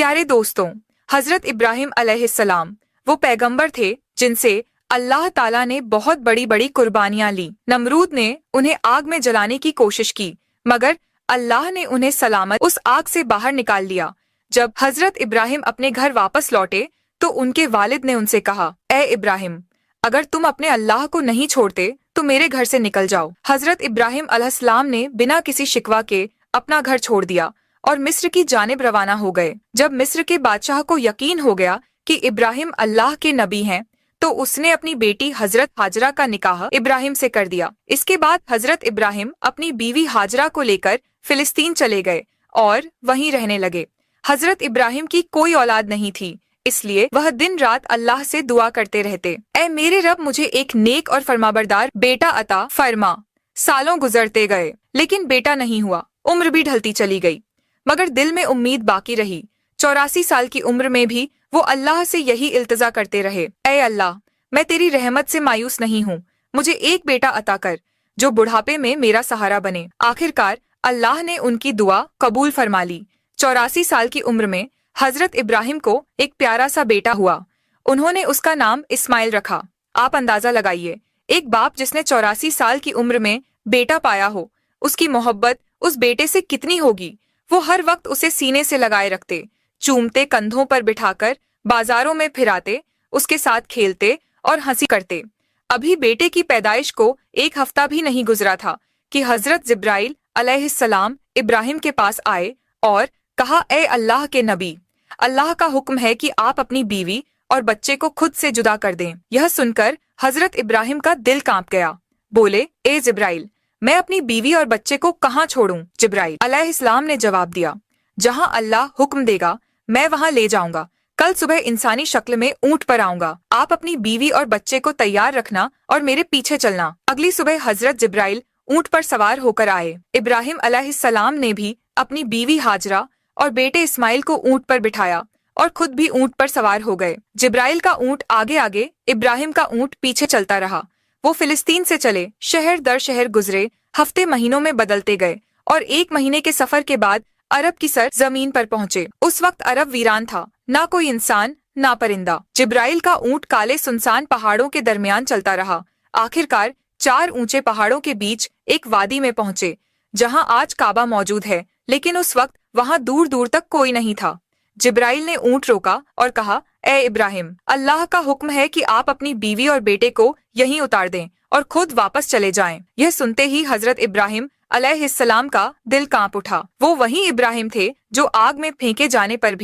प्यारे दोस्तों, हजरत इब्राहिम अलैहिस्सलाम वो पैगंबर थे जिनसे अल्लाह ताला ने बहुत बड़ी बड़ी कुर्बानियां ली। नमरूद ने उन्हें आग में जलाने की कोशिश की, मगर अल्लाह ने उन्हें सलामत उस आग से बाहर निकाल लिया। जब हजरत इब्राहिम अपने घर वापस लौटे तो उनके वालिद ने उनसे कहा, ए इब्राहिम, अगर तुम अपने अल्लाह को नहीं छोड़ते तो मेरे घर से निकल जाओ। हजरत इब्राहिम अलैहिस्सलाम ने बिना किसी शिकवा के अपना घर छोड़ दिया और मिस्र की जानिब रवाना हो गए। जब मिस्र के बादशाह को यकीन हो गया कि इब्राहिम अल्लाह के नबी हैं, तो उसने अपनी बेटी हजरत हाजरा का निकाह इब्राहिम से कर दिया। इसके बाद हजरत इब्राहिम अपनी बीवी हाजरा को लेकर फिलिस्तीन चले गए और वहीं रहने लगे। हजरत इब्राहिम की कोई औलाद नहीं थी, इसलिए वह दिन रात अल्लाह से दुआ करते रहते, ऐ मेरे रब, मुझे एक नेक और फरमाबरदार बेटा अता फरमा। सालों गुजरते गए लेकिन बेटा नहीं हुआ। उम्र भी ढलती चली गई, मगर दिल में उम्मीद बाकी रही। 84 साल की उम्र में भी वो अल्लाह से यही इल्तिजा करते रहे, ऐ अल्लाह, मैं तेरी रहमत से मायूस नहीं हूँ, मुझे एक बेटा अता कर जो बुढ़ापे में मेरा सहारा बने। आखिरकार अल्लाह ने उनकी दुआ कबूल फरमा ली। 84 साल की उम्र में हजरत इब्राहिम को एक प्यारा सा बेटा हुआ। उन्होंने उसका नाम इस्माइल रखा। आप अंदाजा लगाइए, एक बाप जिसने 84 साल की उम्र में बेटा पाया हो, उसकी मोहब्बत उस बेटे से कितनी होगी। वो हर वक्त उसे सीने से लगाए रखते, चूमते, कंधों पर बिठाकर बाजारों में फिराते, उसके साथ खेलते और हंसी करते। अभी बेटे की पैदाइश को एक हफ्ता भी नहीं गुजरा था कि हजरत जिब्राइल अलैहिस्सलाम इब्राहिम के पास आए और कहा, ए अल्लाह के नबी, अल्लाह का हुक्म है कि आप अपनी बीवी और बच्चे को खुद से जुदा कर दें। यह सुनकर हजरत इब्राहिम का दिल कांप गया। बोले, ए जिब्राइल, मैं अपनी बीवी और बच्चे को कहाँ छोड़ूं? जिब्राइल अलैहिस्सलाम ने जवाब दिया, जहाँ अल्लाह हुक्म देगा मैं वहाँ ले जाऊंगा। कल सुबह इंसानी शक्ल में ऊंट पर आऊंगा। आप अपनी बीवी और बच्चे को तैयार रखना और मेरे पीछे चलना। अगली सुबह हजरत जिब्राइल ऊंट पर सवार होकर आए। इब्राहिम अलैहिस्सलाम ने भी अपनी बीवी हाजरा और बेटे इस्माइल को ऊंट पर बिठाया और खुद भी ऊंट पर सवार हो गए। जिब्राइल का ऊंट आगे आगे, इब्राहिम का ऊंट पीछे चलता रहा। वो फिलिस्तीन से चले, शहर दर शहर गुजरे, हफ्ते महीनों में बदलते गए और 1 महीने के सफर के बाद अरब की सर जमीन पर पहुंचे। उस वक्त अरब वीरान था, ना कोई इंसान ना परिंदा। जिब्राइल का ऊंट काले सुनसान पहाड़ों के दरमियान चलता रहा। आखिरकार 4 ऊंचे पहाड़ों के बीच एक वादी में पहुंचे, जहां आज काबा मौजूद है, लेकिन उस वक्त वहां दूर दूर तक कोई नहीं था। जिब्राइल ने ऊंट रोका और कहा, ए इब्राहिम, अल्लाह का हुक्म है कि आप अपनी बीवी और बेटे को यहीं उतार दें और खुद वापस चले जाएं। यह सुनते ही हजरत इब्राहिम अलैहिस्सलाम का दिल कांप उठा। वो वही इब्राहिम थे जो आग में फेंके जाने पर भी